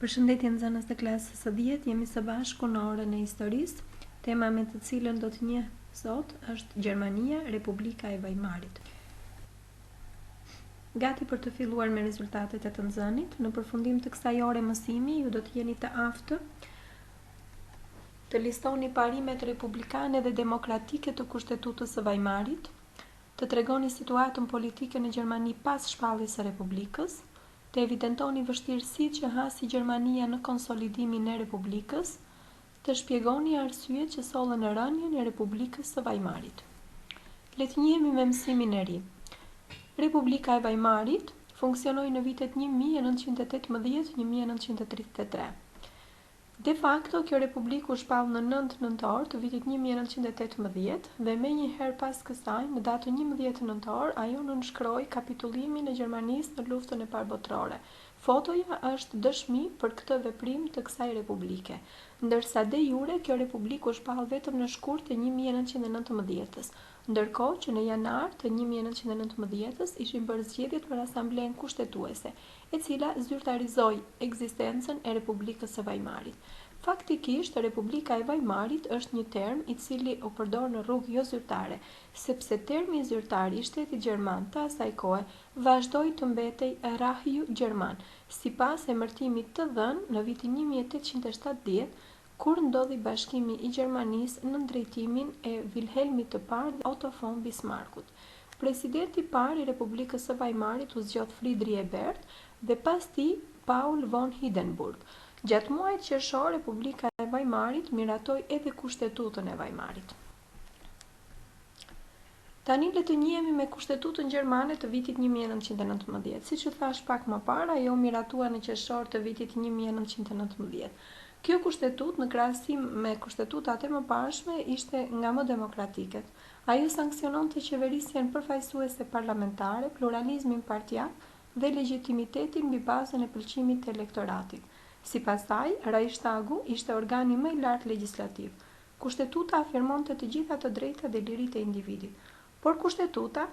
Përshëndetje nxënës të klasës së 10, jemi së bashku në orën e historisë. Tema me të cilën do të njeh sot është Gjermania, Republika e Weimarit. Gati për të filluar me rezultatet e të nxënit. Në përfundim të kësaj ore mësimi, ju do të jeni të aftë të listoni parimet republikane dhe demokratike të Kushtetutës së Weimarit, të tregoni situatën politike në Gjermani pas shpalljes së Republikës, të evidentoni vështirësitë që hasi Gjermania në konsolidimin e Republikës, të shpjegoni arsyet që sollën në rënien e Republikës së Weimarit. Le të njihemi me mësimin e ri. Republika e Weimarit funksionoi në vitet 1918-1933. De facto, kjo republikë u shpall në 9 nëntor të vitit 1918 dhe menjëherë pas kësaj, në datën 11 nëntor, ajo nënshkroi kapitullimin e Gjermanisë në luftën e parë botërore. Fotoja është dëshmi për këtë veprim të kësaj republike, ndërsa de jure kjo republikë u shpall vetëm në shkurt të 1919-s, ndërkohë që në janar të 1919-s ishin bërë zgjedhjet për Asamblen Kushtetuese, e cila zyrtarizoi ekzistencën e Republikës së Weimarit. Faktikisht, Republika e Weimarit është një term i cili u përdor në rrugë jo zyrtare, sepse termi zyrtar i shtetit gjerman të asaj kohe vazhdoi të mbetej Rahju Gjerman, sipas emërtimit të dhënë në vitin 1870, kur ndodhi bashkimi i Gjermanisë në drejtimin e Vilhelmit të parë dhe Otto von Bismarckut. Presidenti i parë i Republikës së Weimarit u zgjodh Friedrich Ebert dhe pas tij Paul von Hindenburg. Gjatë muajit qershor, Republika e Weimarit miratoi edhe Kushtetutën e Weimarit. Tani le të njihemi me Kushtetutën gjermane të vitit 1919. Siç u thash pak më parë, ajo miratua në qershor të vitit 1919. Kjo kushtetutë, në krahasim me kushtetutat e mëparshme, ishte nga më demokratike. Ajo sanksiononte qeverisjen përfaqësuese parlamentare, pluralizmin partijak dhe legjitimitetin mbi bazën e pëlqimit të elektoratit. Sipas saj, Reichstagu ishte organi më i lartë legjislativ. Kushtetuta afirmonte të gjitha të drejtat dhe liritë e individit, por kushtetuta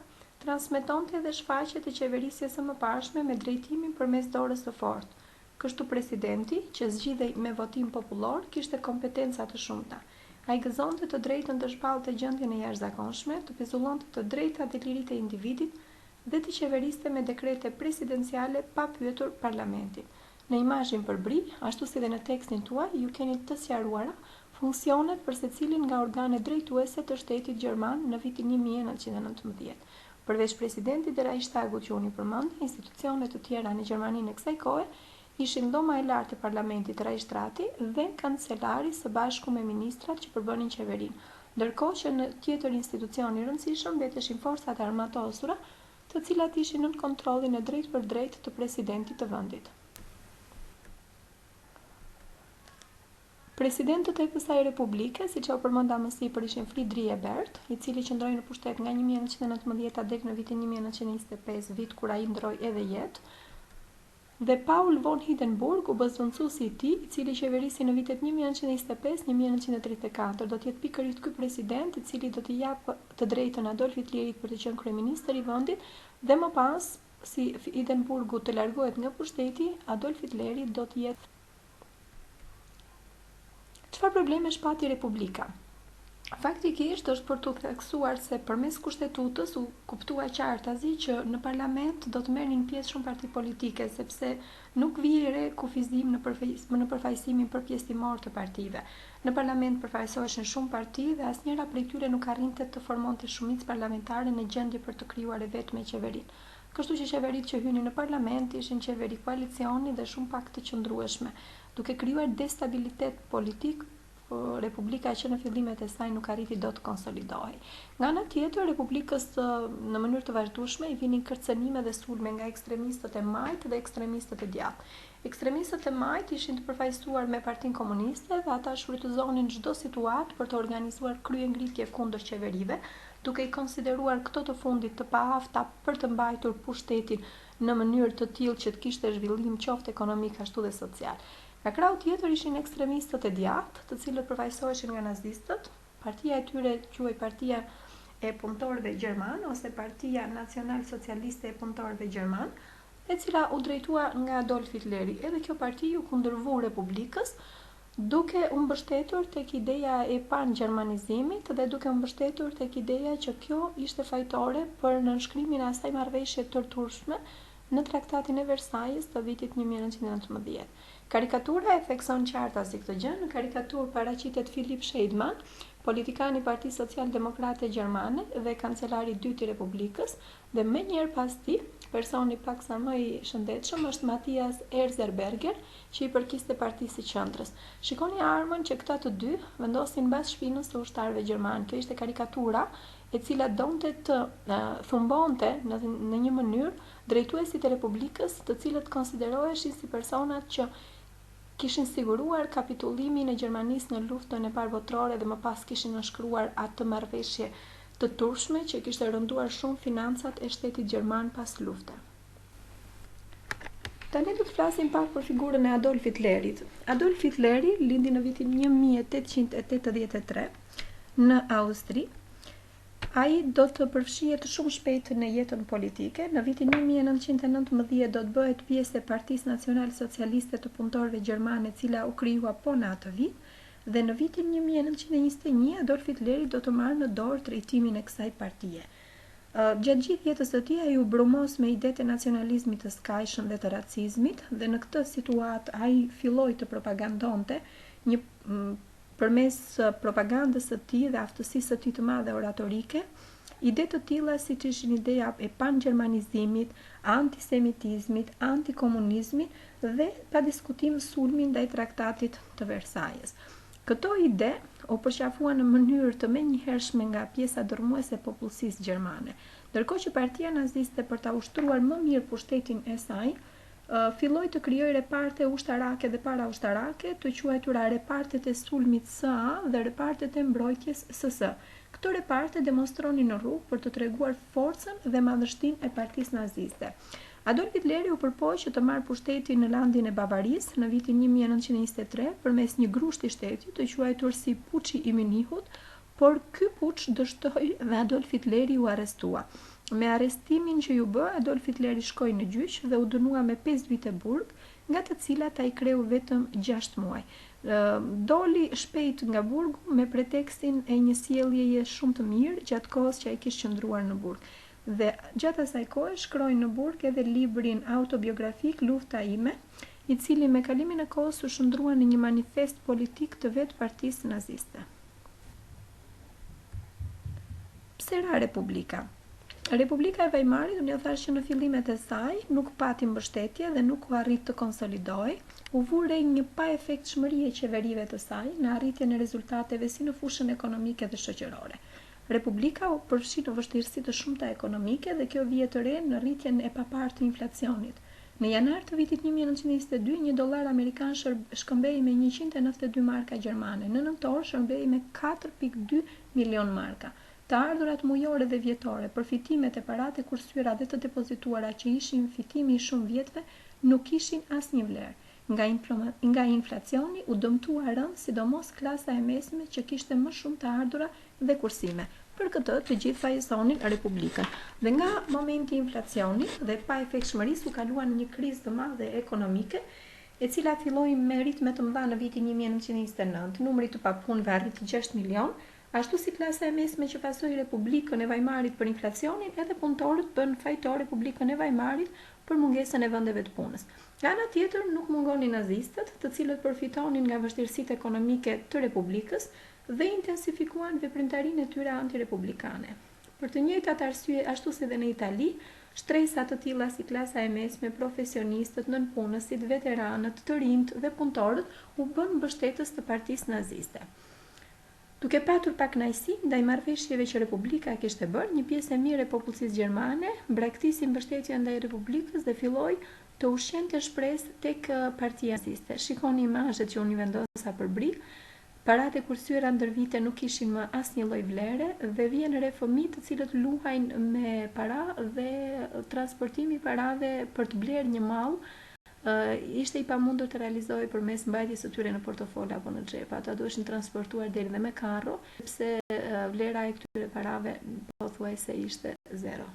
transmetonte edhe shfaqje të qeverisjes së mëparshme me drejtimin përmes dorës së fortë. Kështu presidenti, që zgjidhej me votim popullor, kishte kompetenca të shumta. Ai gëzonte të drejtën të shpallte gjendjen e jashtëzakonshme, të pezullonte të drejtat dhe liritë e individit dhe të qeveriste me dekrete presidenciale pa pyetur parlamentin. Në imazhin përbri, ashtu si dhe në tekstin tuaj, ju keni të sqaruara funksionet për secilin nga organet drejtuese të shtetit gjerman në vitin 1919. Përveç presidentit dhe Reichstagut që unë i përmend, institucionet të tjera në Gjermaninë e kësaj kohe ishin dhoma e lartë e parlamentit Reichsstrati dhe kancelari së bashku me ministrat që përbënin qeverinë, ndërkohë që në tjetër institucion i rëndësishëm mbeteshin forcat armatosura, të cilat ishin nën kontrollin e drejtë për drejtë të presidentit të vendit. Presidentët e kësaj republike, siç u përmenda më sipër, ishin Friedrich Ebert, i cili qëndroi në pushtet nga 1919 deri në vitin 1925, vit kur ai ndroi edhe jetë, dhe Paul von Hindenburg, u bë zvendësuesi i tij, i cili qeverisi në vitet 1925-1934. Do të jetë pikërisht ky president i cili do t'i japë të drejtën Adolf Hitlerit për të qenë kryeminist i vendit, dhe më pas, si Hindenburgu të largohet nga pushteti, Adolf Hitleri do të jetë. Çfarë probleme shpati Republika? Faktikisht është për të theksuar se përmes kushtetutës u kuptua qartazi që në parlament do të merrnin pjesë shumë parti politike, sepse nuk vije re kufizim në përfaqësimin përpjesëtimor të partive. Në parlament përfaqësoheshin shumë parti dhe asnjëra prej tyre nuk arrinte të formonte shumicë parlamentare në gjendje për të krijuar vetëm qeverinë. Kështu që qeveritë që hynin në parlament ishin qeveri koalicioni dhe shumë pak të qëndrueshme, duke krijuar destabilitet politik. Republika që në fillimet e saj nuk arriti do të konsolidohej. Nga ana tjetër, Republikës në mënyrë të vazhdueshme i vinin kërcënime dhe sulme nga ekstremistët e majtë dhe ekstremistët e djathtë. Ekstremistët e majtë ishin të përfaqësuar me Partinë Komuniste dhe ata shfrytëzonin çdo situatë për të organizuar kryengritje kundër qeverive, duke i konsideruar këto të fundit të paafta për të mbajtur pushtetin në mënyrë të tillë që të kishte zhvillim qoftë ekonomik ashtu dhe social. Nga krahu tjetër ishin ekstremistët e djathtë, të cilët përfaqësoheshin nga nazistët. Partia e tyre quhej Partia e Punëtorëve Gjerman ose Partia Nacional Socialiste e Punëtorëve Gjerman, e cila u drejtua nga Adolf Hitleri. Edhe kjo parti u kundërvua Republikës, duke u mbështetur tek ideja e pan-gjermanizimit dhe duke u mbështetur tek ideja që kjo ishte fajtore për nënshkrimin e asaj marrëveshje të turshme në Traktatin e Versajës të vitit 1919. Karikatura e thekson qarta si këtë gjë. Në karikaturë paraqitet Philip Scheidman, politikan i Partisë Social-Demokrate Gjermane dhe kancelari i dytë i Republikës, dhe më njëherë pas tij, personi paksa më i shëndetshëm është Matthias Erzberger, që i përkiste Partisë së Qendrës. Shikoni armën që këta të dy vendosin mbas shpinës së ushtarëve gjerman. Kjo ishte karikatura e cila donte të thumbonte në një mënyrë drejtuesit e Republikës, të cilët konsideroheshin si personat që kishin siguruar kapitullimin e Gjermanisë në luftën e parë botërore dhe më pas kishin nënshkruar atë marrëveshje të turshme që kishte rënduar shumë financat e shtetit gjerman pas lufte. Tani do të flasim pak për figurën e Adolf Hitlerit. Adolf Hitleri lindi në vitin 1883 në Austri. Ai do të përfshihet shumë shpejt në jetën politike. Në vitin 1919 do të bëhet pjesë e Partisë Nacionale Socialiste të Punëtorëve Gjermane, e cila u krijua po në atë vit, dhe në vitin 1921 Adolf Hitleri do të marrë në dorë drejtimin e kësaj partie. Gjatë gjithë jetës së tij ai u brumos me idetë e nacionalizmit të skajshëm dhe të racizmit, dhe në këtë situatë ai filloi të propagandonte përmes propagandës së tij dhe aftësisë së tij të madhe oratorike, ide të tilla siç ishin ideja e pan-gjermanizimit, antisemitizmit, antikomunizmit dhe pa diskutim sulmi ndaj Traktatit të Versajës. Këto ide u përqafuan në mënyrë të menjëhershme nga pjesa dërmuese e popullsisë gjermane, ndërkohë që Partia Naziste, për ta ushtruar më mirë pushtetin e saj, filloi të krijojë reparte ushtarake dhe paraushtarake, të quajtura repartet e sulmit SA dhe repartet e mbrojtjes SS. Këto reparte demonstrojnë në rrugë për të treguar forcën dhe madhështinë e Partisë Naziste. Adolf Hitleri u përpoq që të marrë pushtetin në landin e Bavarisë në vitin 1923 përmes një grushti shteti të quajtur si Puçi i Minihut, por ky puç dështoi dhe Adolf Hitleri u arrestua. Me arrestimin që ju bë, Adolf Hitleri shkoi në gjyq dhe u dënua me 5 vite burg, nga të cilat ai kreu vetëm 6 muaj. Doli shpejt nga burgu me pretekstin e një sjelljeje shumë të mirë gjatë kohës që ai kishte qëndruar në burg. Dhe gjatë asaj kohe shkroi në burg edhe librin autobiografik Lufta ime, i cili me kalimin e kohës u shndrua në një manifest politik të vetë Partisë Naziste. Pse ra Republika? Republika e Weimarit, unë thash që në fillimet e saj nuk pati mbështetje dhe nuk u arrit të konsolidohej, u vure një pa efektshmëri e qeverive të saj në arritjen e rezultateve si në fushën ekonomike dhe shoqërore. Republika u përfshi në vështirësi të shumta ekonomike dhe kjo vije të re në rritjen e paparë të inflacionit. Në janar të vitit 1922, $1 amerikan shkëmbej me 192 marka gjermane, në nëntor shkëmbej me 4.2 milion marka. Të ardhurat mujore dhe vjetore, përfitimet e paratë e kursyeara dhe të depozituara që ishin fitimi i shumë vjetëve, nuk kishin asnjë vlerë. Nga inflacioni u dëmtua rënd, sidomos klasa e mesme që kishte më shumë të ardhura dhe kursime. Për këtë të gjithë fajësonin Republikën. Dhe nga momenti i inflacionit dhe pa efektshmërisë u kaluan në një krizë të madhe ekonomike, e cila filloi me ritme të mëdha në vitin 1929. Numri të papunëve arriti 6 milion. Ashtu si klasa e mesme që pasoi Republikën e Weimarit për inflacionin, edhe punëtorët bën fajtor Republikën e Weimarit për mungesën e vendeve të punës. Nga ana tjetër, nuk mungonin nazistët, të cilët përfitonin nga vështirësitë ekonomike të Republikës dhe intensifikuan veprimtarinë e tyre antirepublikane. Për të njëjtat arsye, ashtu si dhe në Itali, shtresa të tilla si klasa e mesme, profesionistët, nënpunësit, veteranët, të rinjt dhe punëtorët u bën mbështetës të Partisë Naziste. Duke patur pak kënaqësi ndaj marrëveshjeve që Republika kishte bërë, një pjesë e mirë e popullsisë gjermane braktisë mbështetjen ndaj Republikës dhe filloi të ushqente shpresë tek Partia Naziste. Shikoni imazhet që unë i vendosa për brik. Paratë e kursyera ndër vite nuk kishin më asnjë lloj vlere dhe vjen re fëmijë të cilët luajnë me para dhe transportimi i parave për të blerë një mall ishte i pamundur të realizohej përmes mbajtjes së tyre në portofol apo në xhep. Ata duheshin transportuar deri dhe me karro, sepse vlera e këtyre parave pothuajse ishte zero.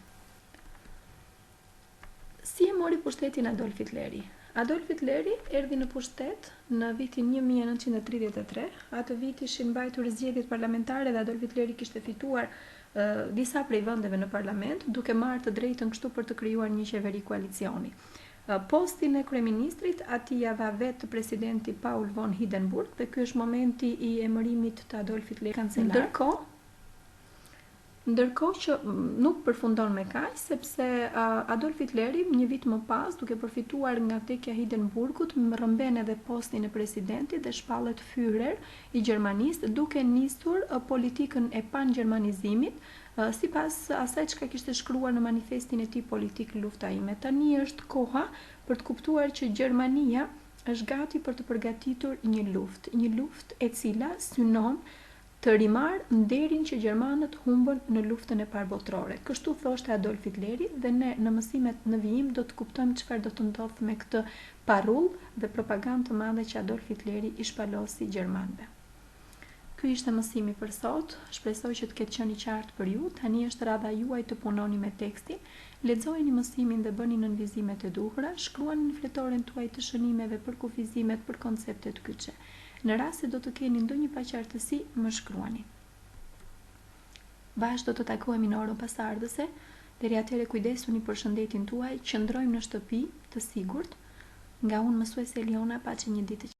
Si e mori pushtetin Adolf Hitleri? Adolf Hitleri erdhi në pushtet në vitin 1933. Atë vit ishin mbajtur zgjedhjet parlamentare dhe Adolf Hitleri kishte fituar disa prej vendeve në parlament, duke marrë të drejtën kështu për të krijuar një qeveri koalicioni. Postin e kryeministrit ati ja dha vetë presidenti Paul von Hindenburg dhe ky është momenti i emërimit të Adolf Hitleri kancelar. Ndërkohë që nuk përfundon me kaq, sepse Adolf Hitleri një vit më pas, duke përfituar nga vdekja e Hindenburgut, rrëmben edhe postin e presidentit dhe shpallet Führer i Gjermanisë, duke nisur politikën e pan-gjermanizimit, sipas asaj çka kishte shkruar në manifestin e tij politik Lufta ime. Tani është koha për të kuptuar që Gjermania është gati për të përgatitur një luftë e cila synon të rimarë nderin që gjermanët humbën në luftën e parë botërore. Kështu thoshte Adolf Hitleri dhe ne në mësimet në vijim do të kuptojmë çfarë do të ndodhë me këtë parull dhe propagandë të madhe që Adolf Hitleri i shpalosi gjermanëve. Ky ishte mësimi për sot, shpresoj që të ketë qenë i qartë për ju. Tani është radha juaj të punoni me tekstin, lexojeni mësimin dhe bëni nënvizimet e duhura, shkruani në fletoren tuaj të shënimeve për kufizimet për konceptet kyçe. Në rast se do të keni ndonjë paqartësi, më shkruani. Bashkë do të takohemi në orën pasardhëse. Deri atëherë kujdesuni për shëndetin tuaj, qëndrojmë në shtëpi të sigurt. Nga unë mësuese Eliona, paçi një ditë